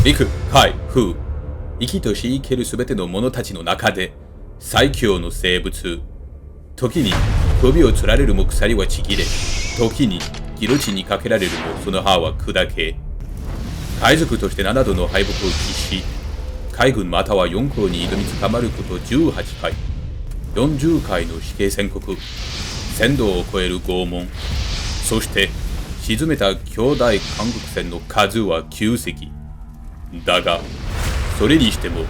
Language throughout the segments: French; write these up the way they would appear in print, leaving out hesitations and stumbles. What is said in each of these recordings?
陸、海、風、生きとし生けるすべての者たちの中で最強の生物。時に首を吊られるも鎖はちぎれ、時にギロチンにかけられるもその歯は砕け、海賊として7度の敗北を喫し、海軍または四皇に挑みつかまること18回、40回の死刑宣告、1000度を超える拷問、そして沈めた兄弟韓国船の数は9隻。だが、それにしても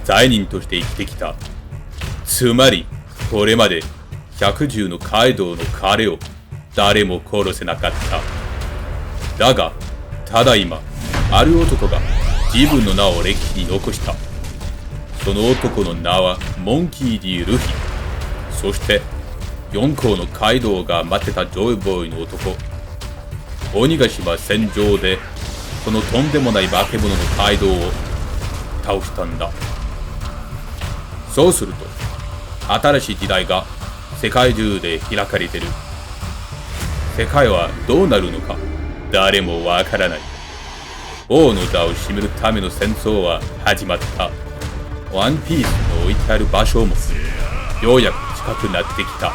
罪人として生きてきた。つまり、これまで110のカイドウの彼を誰も殺せなかった。だが、ただ今、ある男が自分の名を歴史に残した。その男の名はモンキー・ディ・ルフィ。そして、四皇のカイドウが待ってたジョイボーイの男。鬼ヶ島戦場で、そのとんでもない化け物のカイドウを倒したんだ。そうすると、新しい時代が世界中で開かれてる。世界はどうなるのか、誰もわからない。王の座を占めるための戦争は始まった。ワンピースの置いてある場所もようやく近くなってきた。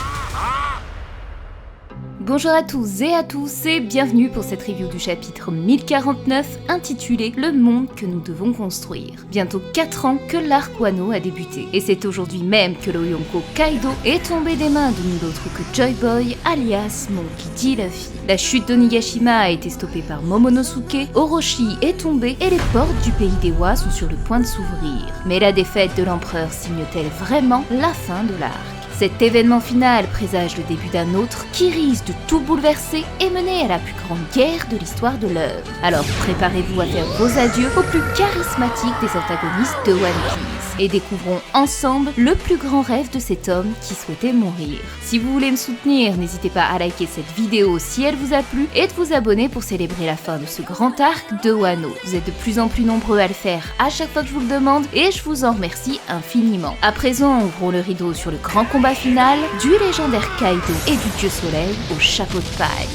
Bonjour à tous et à tous et bienvenue pour cette review du chapitre 1049 intitulé Le monde que nous devons construire. Bientôt 4 ans que l'arc Wano a débuté et c'est aujourd'hui même que le Yonko Kaido est tombé des mains de nul autre que Joy Boy alias Monkey D. Luffy. La chute d'Onigashima a été stoppée par Momonosuke, Orochi est tombé et les portes du pays des Wa sont sur le point de s'ouvrir. Mais la défaite de l'empereur signe-t-elle vraiment la fin de l'arc ? Cet événement final présage le début d'un autre qui risque de tout bouleverser et mener à la plus grande guerre de l'histoire de l'œuvre. Alors préparez-vous à faire vos adieux au plus charismatique des antagonistes de One Piece et découvrons ensemble le plus grand rêve de cet homme qui souhaitait mourir. Si vous voulez me soutenir, n'hésitez pas à liker cette vidéo si elle vous a plu et de vous abonner pour célébrer la fin de ce grand arc de Wano. Vous êtes de plus en plus nombreux à le faire à chaque fois que je vous le demande et je vous en remercie infiniment. À présent, ouvrons le rideau sur le grand combat final du légendaire Kaido et du dieu soleil au chapeau de paille.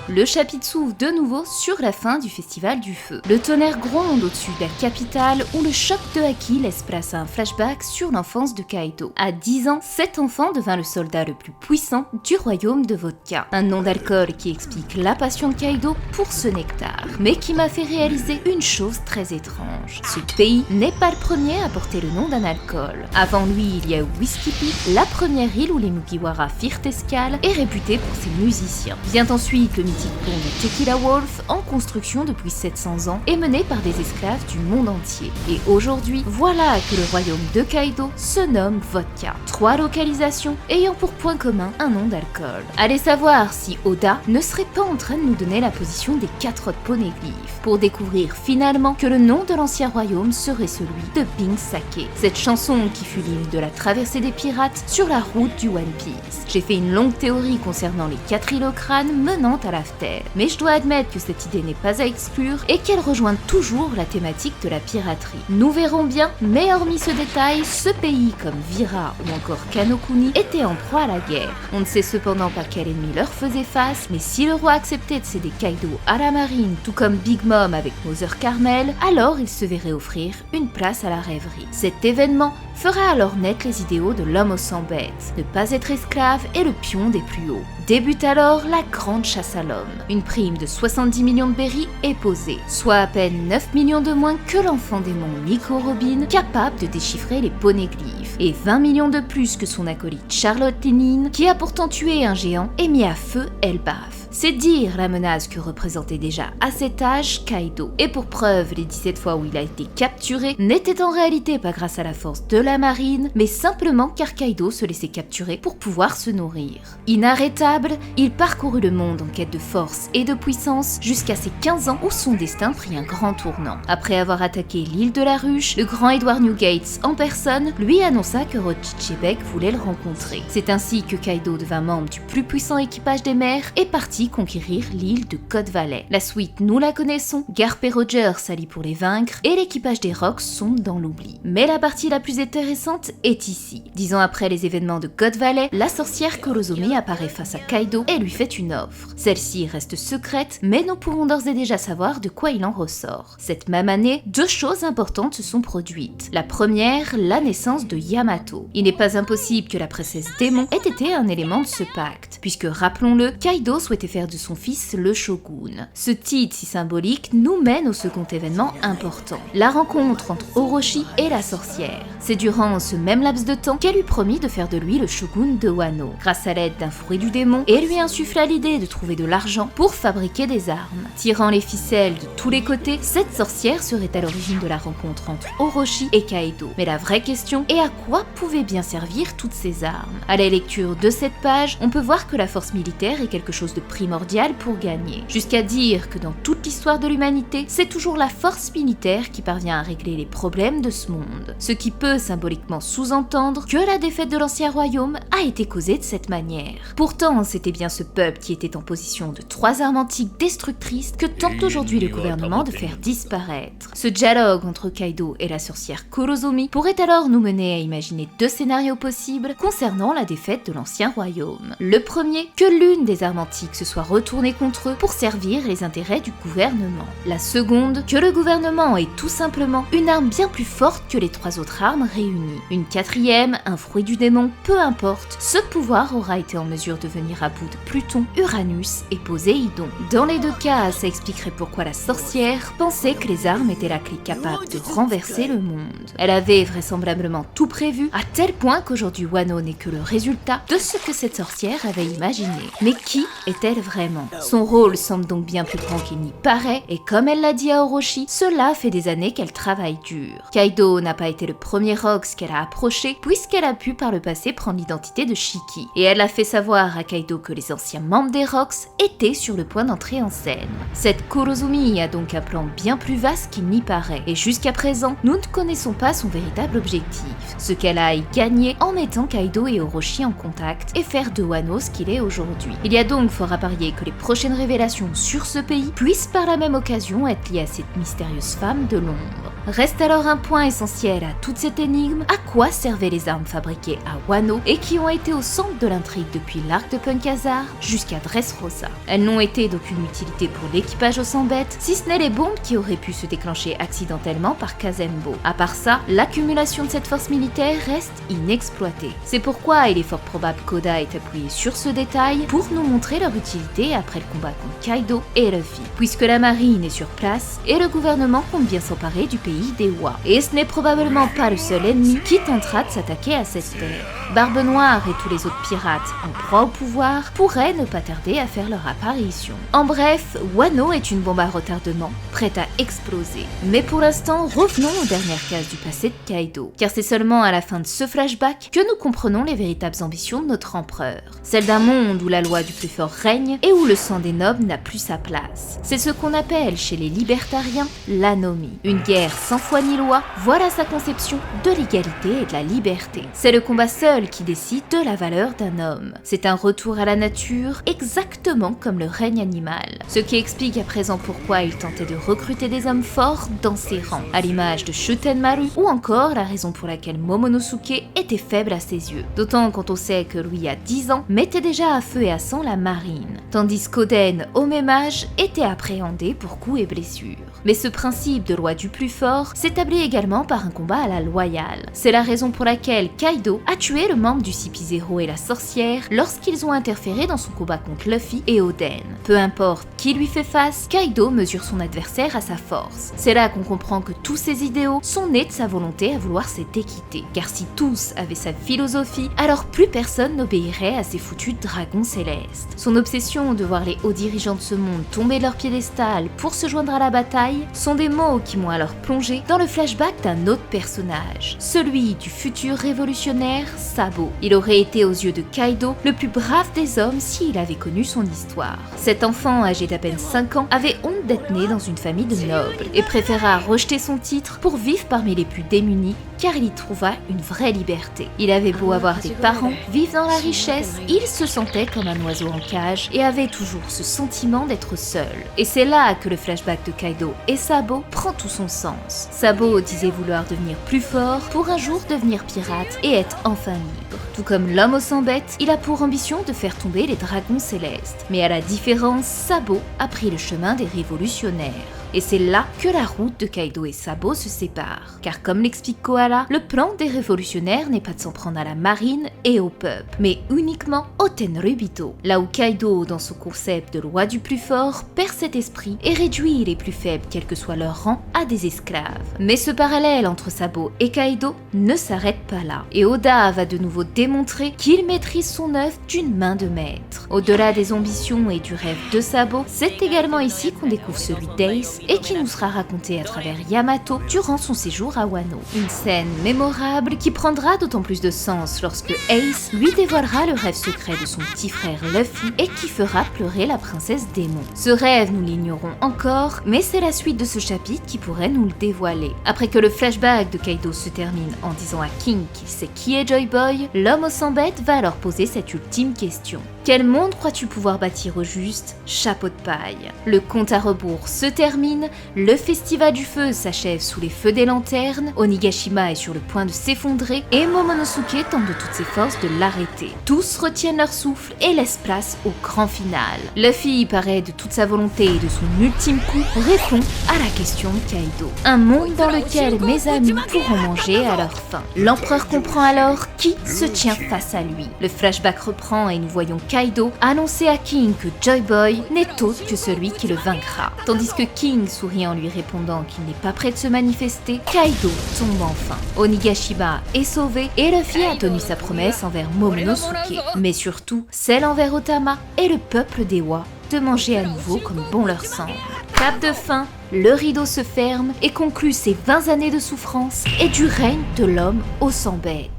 Le chapitre s'ouvre de nouveau sur la fin du festival du feu. Le tonnerre gronde au-dessus de la capitale où le choc de Haki laisse place à un flashback sur l'enfance de Kaido. À 10 ans, cet enfant devint le soldat le plus puissant du royaume de Vodka. Un nom d'alcool qui explique la passion de Kaido pour ce nectar, mais qui m'a fait réaliser une chose très étrange. Ce pays n'est pas le premier à porter le nom d'un alcool. Avant lui, il y a Whiskey Peak, la première île où les Mugiwara firent escale et réputée pour ses musiciens. Vient ensuite le mythique pont de Tequila Wolf, en construction depuis 700 ans et mené par des esclaves du monde entier. Et aujourd'hui, voilà que le royaume de Kaido se nomme Vodka. 3 localisations ayant pour point commun un nom d'alcool. Allez savoir si Oda ne serait pas en train de nous donner la position des 4 autres poneglyphes, pour découvrir finalement que le nom de l'ancien royaume serait celui de Bing Sake. Cette chanson qui fut l'hymne de la traversée des pirates sur la route du One Piece. J'ai fait une longue théorie concernant les 4 îles au crâne menant à la terre, mais je dois admettre que cette idée n'est pas à exclure et qu'elle rejoint toujours la thématique de la piraterie. Nous verrons bien, mais hormis ce détail, ce pays comme Vira ou encore Kanokuni était en proie à la guerre. On ne sait cependant pas quel ennemi leur faisait face, mais si le roi acceptait de céder Kaido à la marine, tout comme Big Mom avec Mother Carmel, alors il se verrait offrir une place à la rêverie. Cet événement fera alors naître les idéaux de l'homme aux 100 bêtes, ne pas être esclave et le pion des plus hauts. Débute alors la grande chasse à l'homme. Une prime de 70 millions de berries est posée, soit à peine 9 millions de moins que l'enfant démon Nico Robin, capable de déchiffrer les poneglyphes, et 20 millions de plus que son acolyte Charlotte Lénine, qui a pourtant tué un géant et mis à feu Elbaf. C'est dire la menace que représentait déjà à cet âge Kaido. Et pour preuve, les 17 fois où il a été capturé n'étaient en réalité pas grâce à la force de la marine, mais simplement car Kaido se laissait capturer pour pouvoir se nourrir. Inarrêtable, il parcourut le monde en quête de force et de puissance jusqu'à ses 15 ans où son destin prit un grand tournant. Après avoir attaqué l'île de la Ruche, le grand Edward Newgates en personne lui annonça que Rochichebek voulait le rencontrer. C'est ainsi que Kaido devint membre du plus puissant équipage des mers et partit ainsi conquérir l'île de Cod Valley. La suite, nous la connaissons, Garp et Roger s'allient pour les vaincre et l'équipage des Rocks sombre dans l'oubli. Mais la partie la plus intéressante est ici. 10 ans après les événements de Cod Valley, la sorcière Kurozomi apparaît face à Kaido et lui fait une offre. Celle-ci reste secrète, mais nous pouvons d'ores et déjà savoir de quoi il en ressort. Cette même année, 2 choses importantes se sont produites. La première, la naissance de Yamato. Il n'est pas impossible que la princesse démon ait été un élément de ce pacte, puisque rappelons-le, Kaido souhaitait faire de son fils le shogun. Ce titre si symbolique nous mène au second événement important, la rencontre entre Orochi et la sorcière. C'est durant ce même laps de temps qu'elle lui promit de faire de lui le shogun de Wano, grâce à l'aide d'un fruit du démon, et lui insuffla l'idée de trouver de l'argent pour fabriquer des armes. Tirant les ficelles de tous les côtés, cette sorcière serait à l'origine de la rencontre entre Orochi et Kaido. Mais la vraie question est à quoi pouvaient bien servir toutes ces armes? À la lecture de cette page, on peut voir que la force militaire est quelque chose de primordial pour gagner. Jusqu'à dire que dans toute l'histoire de l'humanité, c'est toujours la force militaire qui parvient à régler les problèmes de ce monde. Ce qui peut symboliquement sous-entendre que la défaite de l'ancien royaume a été causée de cette manière. Pourtant, c'était bien ce peuple qui était en position de 3 armes antiques destructrices que tente aujourd'hui le gouvernement de faire disparaître. Ce dialogue entre Kaido et la sorcière Kurozomi pourrait alors nous mener à imaginer 2 scénarios possibles concernant la défaite de l'ancien royaume. Le premier, que l'une des armes antiques se soit retournée contre eux pour servir les intérêts du gouvernement. La seconde, que le gouvernement ait tout simplement une arme bien plus forte que les 3 autres armes réunies. Une quatrième, un fruit du démon, peu importe, ce pouvoir aura été en mesure de venir à bout de Pluton, Uranus et Poséidon. Dans les 2 cas, ça expliquerait pourquoi la sorcière pensait que les armes étaient la clé capable de renverser le monde. Elle avait vraisemblablement tout prévu, à tel point qu'aujourd'hui Wano n'est que le résultat de ce que cette sorcière avait imaginé. Mais qui est-elle vraiment? Son rôle semble donc bien plus grand qu'il n'y paraît, et comme elle l'a dit à Orochi, cela fait des années qu'elle travaille dur. Kaido n'a pas été le premier Rocks qu'elle a approché, puisqu'elle a pu par le passé prendre l'identité de Shiki, et elle a fait savoir à Kaido que les anciens membres des Rocks étaient sur le point d'entrer en scène. Cette Kurozomi a donc un plan bien plus vaste qu'il n'y paraît, et jusqu'à présent, nous ne connaissons pas son véritable objectif, ce qu'elle a à y gagner en mettant Kaido et Orochi en contact et faire de Wano ce qu'il est aujourd'hui. Il y a donc fort à parier que les prochaines révélations sur ce pays puissent par la même occasion être liées à cette mystérieuse femme de l'ombre. Reste alors un point essentiel à toute cette énigme, à quoi servaient les armes fabriquées à Wano et qui ont été au centre de l'intrigue depuis l'arc de Punk Hazard jusqu'à Dressrosa. Elles n'ont été d'aucune utilité pour l'équipage au sang bête, si ce n'est les bombes qui auraient pu se déclencher accidentellement par Kazembo. À part ça, l'accumulation de cette force militaire reste inexploitée. C'est pourquoi il est fort probable qu'Oda ait appuyé sur ce détail pour nous montrer leur utilité après le combat contre Kaido et Luffy, puisque la marine est sur place et le gouvernement compte bien s'emparer du pays des Wa. Et ce n'est probablement pas le seul ennemi qui tentera de s'attaquer à cette terre. Barbe Noire et tous les autres pirates en proie au pouvoir pourraient ne pas tarder à faire leur apparition. En bref, Wano est une bombe à retardement, prête à exploser. Mais pour l'instant, revenons aux dernières cases du passé de Kaido, car c'est seulement à la fin de ce flashback que nous comprenons les véritables ambitions de notre empereur. Celle d'un monde où la loi du plus fort règne et où le sang des nobles n'a plus sa place. C'est ce qu'on appelle chez les libertariens l'anomie. Une guerre sans foi ni loi, voilà sa conception de l'égalité et de la liberté. C'est le combat seul qui décide de la valeur d'un homme. C'est un retour à la nature, exactement comme le règne animal. Ce qui explique à présent pourquoi il tentait de recruter des hommes forts dans ses rangs, à l'image de Shutenmaru, ou encore la raison pour laquelle Momonosuke était faible à ses yeux. D'autant quand on sait que lui, à 10 ans, mettait déjà à feu et à sang la marine, tandis qu'Oden, au même âge, était appréhendé pour coups et blessures. Mais ce principe de loi du plus fort s'établit également par un combat à la loyale. C'est la raison pour laquelle Kaido a tué le membre du CP0 et la sorcière lorsqu'ils ont interféré dans son combat contre Luffy et Oden. Peu importe qui lui fait face, Kaido mesure son adversaire à sa force. C'est là qu'on comprend que tous ces idéaux sont nés de sa volonté à vouloir cette équité. Car si tous avaient sa philosophie, alors plus personne n'obéirait à ces foutus dragons célestes. Son obsession de voir les hauts dirigeants de ce monde tomber de leur piédestal pour se joindre à la bataille sont des mots qui m'ont alors plongé dans le flashback d'un autre personnage, celui du futur révolutionnaire Sabo. Il aurait été aux yeux de Kaido le plus brave des hommes s'il avait connu son histoire. Cet enfant, âgé d'à peine 5 ans, avait honte d'être né dans une famille de nobles et préféra rejeter son titre pour vivre parmi les plus démunis car il y trouva une vraie liberté. Il avait beau avoir des parents, vivre dans la richesse, il se sentait comme un oiseau en cage et avait toujours ce sentiment d'être seul. Et c'est là que le flashback de Kaido et Sabo prend tout son sens. Sabo disait vouloir devenir plus fort pour un jour devenir pirate et être enfin libre. Tout comme l'homme aux 100 bêtes, il a pour ambition de faire tomber les dragons célestes. Mais à la différence, Sabo a pris le chemin des révolutionnaires. Et c'est là que la route de Kaido et Sabo se sépare. Car comme l'explique Koala, le plan des révolutionnaires n'est pas de s'en prendre à la marine et au peuple, mais uniquement au Tenryubito. Là où Kaido, dans son concept de loi du plus fort, perd cet esprit et réduit les plus faibles, quel que soit leur rang, à des esclaves. Mais ce parallèle entre Sabo et Kaido ne s'arrête pas là. Et Oda va de nouveau démontrer qu'il maîtrise son œuvre d'une main de maître. Au-delà des ambitions et du rêve de Sabo, c'est également ici qu'on découvre celui d'Ace et qui nous sera raconté à travers Yamato durant son séjour à Wano. Une scène mémorable qui prendra d'autant plus de sens lorsque Ace lui dévoilera le rêve secret de son petit frère Luffy et qui fera pleurer la princesse Démon. Ce rêve, nous l'ignorons encore, mais c'est la suite de ce chapitre qui pourrait nous le dévoiler. Après que le flashback de Kaido se termine en disant à King qu'il sait qui est Joy Boy, l'homme aux 100 bêtes va alors poser cette ultime question. Quel monde crois-tu pouvoir bâtir au juste? Chapeau de paille. Le compte à rebours se termine, le festival du feu s'achève sous les feux des lanternes, Onigashima est sur le point de s'effondrer et Momonosuke tente de toutes ses forces de l'arrêter. Tous retiennent leur souffle et laissent place au grand final. Luffy paraît de toute sa volonté et de son ultime coup répond à la question de Kaido. Un monde dans lequel mes amis pourront manger à leur faim. L'empereur comprend alors qui se tient face à lui. Le flashback reprend et nous voyons Kaido annoncer à King que Joy Boy n'est autre que celui qui le vaincra. Tandis que King sourit en lui répondant qu'il n'est pas prêt de se manifester, Kaido tombe enfin. Onigashima est sauvé et Luffy a tenu sa promesse envers Momonosuke, mais surtout celle envers Otama et le peuple d'Ewa de manger à nouveau comme bon leur semble. Cap de fin, le rideau se ferme et conclut ces 20 années de souffrance et du règne de l'homme aux 100 bêtes.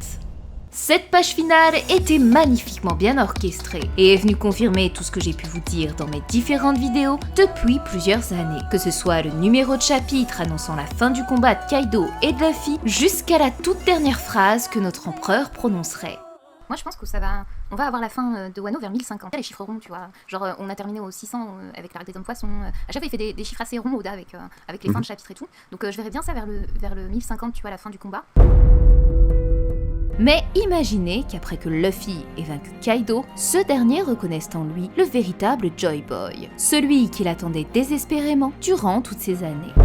Cette page finale était magnifiquement bien orchestrée et est venue confirmer tout ce que j'ai pu vous dire dans mes différentes vidéos depuis plusieurs années. Que ce soit le numéro de chapitre annonçant la fin du combat de Kaido et de Luffy, jusqu'à la toute dernière phrase que notre empereur prononcerait. Moi je pense que on va avoir la fin de Wano vers 1050. Les chiffres ronds, tu vois. Genre on a terminé au 600 avec l'arc des hommes poissons. À chaque fois il fait des chiffres assez ronds Oda avec les fins de chapitre et tout. Donc je verrais bien ça vers le 1050, tu vois, la fin du combat. Mais imaginez qu'après que Luffy ait vaincu Kaido, ce dernier reconnaisse en lui le véritable Joy Boy, celui qu'il attendait désespérément durant toutes ces années.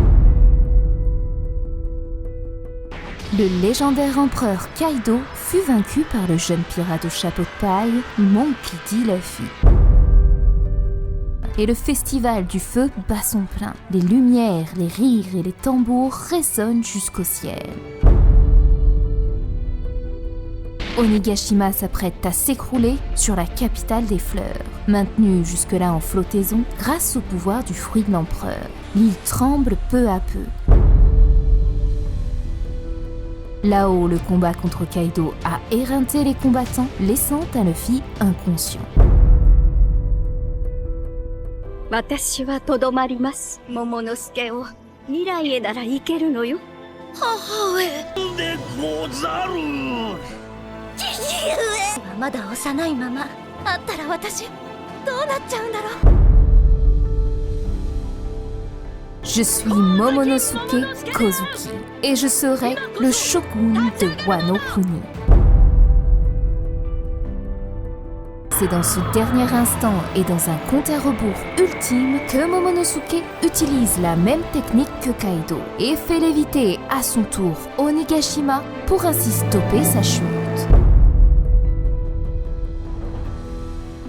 Le légendaire empereur Kaido fut vaincu par le jeune pirate au chapeau de paille, Monkey D. Luffy. Et le festival du feu bat son plein. Les lumières, les rires et les tambours résonnent jusqu'au ciel. Onigashima s'apprête à s'écrouler sur la capitale des fleurs. Maintenue jusque-là en flottaison grâce au pouvoir du fruit de l'empereur, l'île tremble peu à peu. Là-haut, le combat contre Kaido a éreinté les combattants, laissant un Luffy inconscient. 私はとどまります。桃之助を未来へなら行けるのよ。母上でござる。父上。まだ幼いまま。あったら私どうなっちゃうんだろう。Je suis Momonosuke Kozuki et je serai le shogun de Wano Kuni. C'est dans ce dernier instant et dans un compte à rebours ultime que Momonosuke utilise la même technique que Kaido et fait léviter à son tour Onigashima pour ainsi stopper sa chute.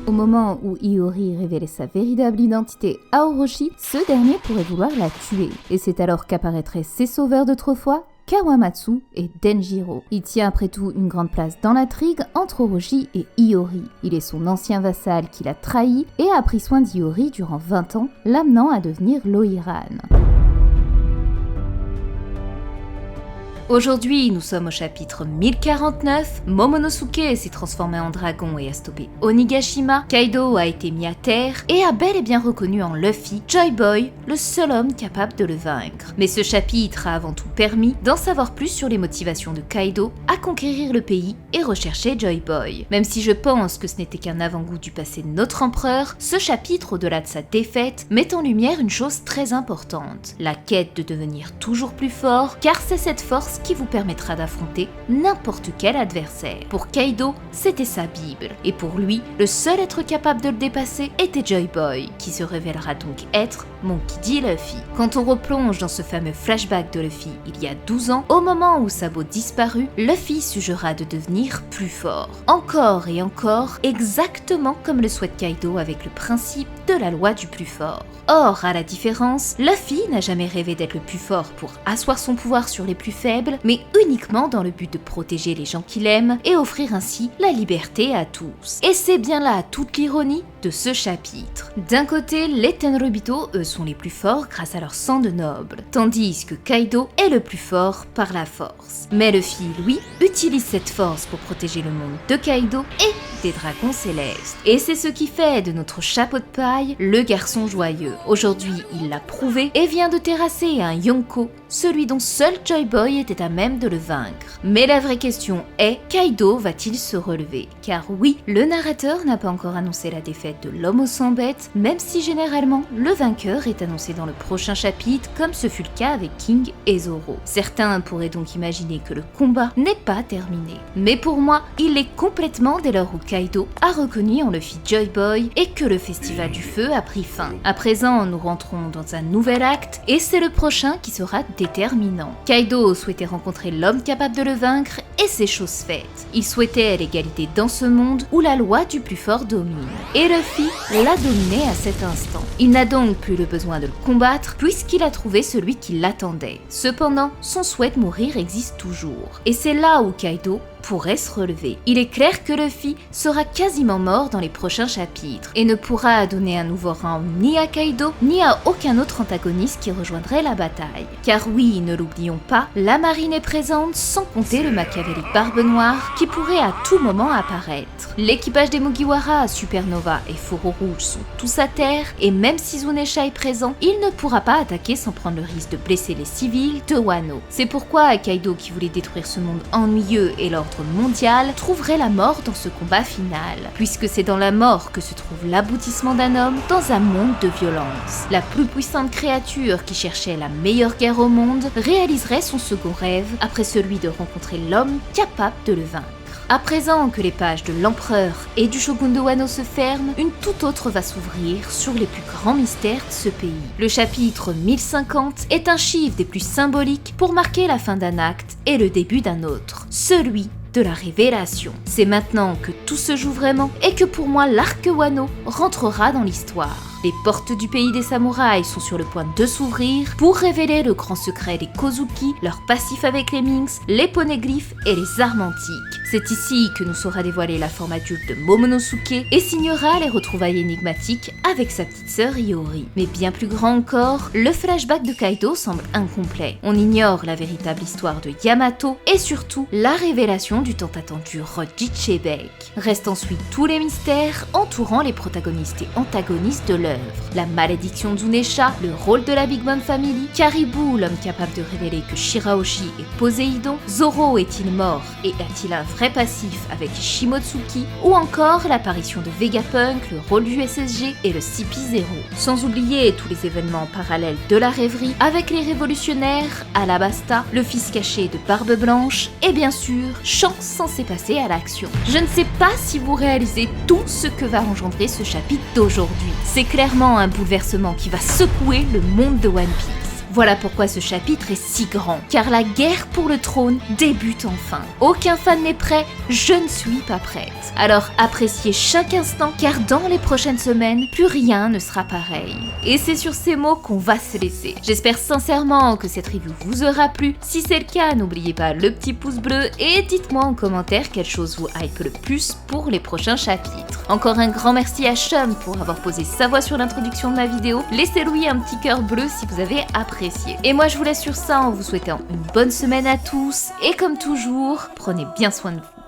Au moment où Iori révélait sa véritable identité à Orochi, ce dernier pourrait vouloir la tuer. Et c'est alors qu'apparaîtraient ses sauveurs d'autrefois, Kawamatsu et Denjiro. Il tient après tout une grande place dans l'intrigue entre Orochi et Iori. Il est son ancien vassal qui l'a trahi et a pris soin d'Iori durant 20 ans, l'amenant à devenir l'Oiran. Aujourd'hui, nous sommes au chapitre 1049, Momonosuke s'est transformé en dragon et a stoppé Onigashima, Kaido a été mis à terre et a bel et bien reconnu en Luffy, Joy Boy, le seul homme capable de le vaincre. Mais ce chapitre a avant tout permis d'en savoir plus sur les motivations de Kaido à conquérir le pays et rechercher Joy Boy. Même si je pense que ce n'était qu'un avant-goût du passé de notre empereur, ce chapitre, au-delà de sa défaite, met en lumière une chose très importante, la quête de devenir toujours plus fort, car c'est cette force qui vous permettra d'affronter n'importe quel adversaire. Pour Kaido, c'était sa Bible, et pour lui, le seul être capable de le dépasser était Joy Boy, qui se révélera donc être Monkey D. Luffy. Quand on replonge dans ce fameux flashback de Luffy il y a 12 ans, au moment où Sabo disparut, Luffy se jura de devenir plus fort. Encore et encore, exactement comme le souhaite Kaido avec le principe de la loi du plus fort. Or, à la différence, Luffy n'a jamais rêvé d'être le plus fort pour asseoir son pouvoir sur les plus faibles, mais uniquement dans le but de protéger les gens qu'il aime et offrir ainsi la liberté à tous. Et c'est bien là toute l'ironie de ce chapitre. D'un côté, les Tenryubito, eux, sont les plus forts grâce à leur sang de noble, tandis que Kaido est le plus fort par la force. Mais Luffy, lui, utilise cette force pour protéger le monde de Kaido et des dragons célestes. Et c'est ce qui fait de notre chapeau de paille le garçon joyeux. Aujourd'hui, il l'a prouvé et vient de terrasser un Yonko, celui dont seul Joy Boy était à même de le vaincre. Mais la vraie question est, Kaido va-t-il se relever? Car oui, le narrateur n'a pas encore annoncé la défaite de l'homme aux 100 bêtes, même si généralement le vainqueur est annoncé dans le prochain chapitre, comme ce fut le cas avec King et Zoro. Certains pourraient donc imaginer que le combat n'est pas terminé. Mais pour moi, il est complètement dès lors où Kaido a reconnu en Luffy Joy Boy et que le festival du feu a pris fin. À présent, nous rentrons dans un nouvel acte et c'est le prochain qui sera déterminant. Kaido souhaitait rencontrer l'homme capable de le vaincre et c'est chose faite. Il souhaitait l'égalité dans ce monde où la loi du plus fort domine. Et Luffy l'a dominé à cet instant. Il n'a donc plus le besoin de le combattre puisqu'il a trouvé celui qui l'attendait. Cependant, son souhait de mourir existe toujours. Et c'est là où Kaido pourrait se relever. Il est clair que Luffy sera quasiment mort dans les prochains chapitres et ne pourra donner un nouveau rang ni à Kaido ni à aucun autre antagoniste qui rejoindrait la bataille. Car oui, ne l'oublions pas, la marine est présente sans compter le machiavélique Barbe Noire qui pourrait à tout moment apparaître. L'équipage des Mugiwara, Supernova et Foro Rouge sont tous à terre et même si Zunesha est présent, il ne pourra pas attaquer sans prendre le risque de blesser les civils de Wano. C'est pourquoi Kaido, qui voulait détruire ce monde ennuyeux et l'ordre mondial, trouverait la mort dans ce combat final, puisque c'est dans la mort que se trouve l'aboutissement d'un homme dans un monde de violence. La plus puissante créature qui cherchait la meilleure guerre au monde réaliserait son second rêve après celui de rencontrer l'homme capable de le vaincre. À présent que les pages de l'empereur et du shogun de Wano se ferment, une toute autre va s'ouvrir sur les plus grands mystères de ce pays. Le chapitre 1050 est un chiffre des plus symboliques pour marquer la fin d'un acte et le début d'un autre, celui de la révélation. C'est maintenant que tout se joue vraiment et que pour moi l'arc Wano rentrera dans l'histoire. Les portes du pays des samouraïs sont sur le point de s'ouvrir pour révéler le grand secret des Kozuki, leur passif avec les Minx, les poneglyphes et les armes antiques. C'est ici que nous saura dévoiler la forme adulte de Momonosuke et signera les retrouvailles énigmatiques avec sa petite sœur Iori. Mais bien plus grand encore, le flashback de Kaido semble incomplet. On ignore la véritable histoire de Yamato et surtout la révélation du tant attendu Rojichebek. Restent ensuite tous les mystères entourant les protagonistes et antagonistes de l'œuvre. La malédiction de Zunesha, le rôle de la Big Mom Family, Caribou, l'homme capable de révéler que Shirahoshi est Poséidon, Zoro est-il mort et a-t-il un vrai passif avec Shimotsuki, ou encore l'apparition de Vegapunk, le rôle du SSG et le CP0. Sans oublier tous les événements parallèles de la rêverie avec les révolutionnaires, Alabasta, le fils caché de Barbe Blanche et bien sûr, Shanks censé passer à l'action. Je ne sais pas si vous réalisez tout ce que va engendrer ce chapitre d'aujourd'hui. C'est clairement un bouleversement qui va secouer le monde de One Piece. Voilà pourquoi ce chapitre est si grand, car la guerre pour le trône débute enfin. Aucun fan n'est prêt, je ne suis pas prête. Alors appréciez chaque instant, car dans les prochaines semaines, plus rien ne sera pareil. Et c'est sur ces mots qu'on va se laisser. J'espère sincèrement que cette review vous aura plu. Si c'est le cas, n'oubliez pas le petit pouce bleu et dites-moi en commentaire quelle chose vous hype le plus pour les prochains chapitres. Encore un grand merci à Chum pour avoir posé sa voix sur l'introduction de ma vidéo. Laissez-lui un petit cœur bleu si vous avez apprécié. Et moi je vous laisse sur ça en vous souhaitant une bonne semaine à tous et comme toujours, prenez bien soin de vous.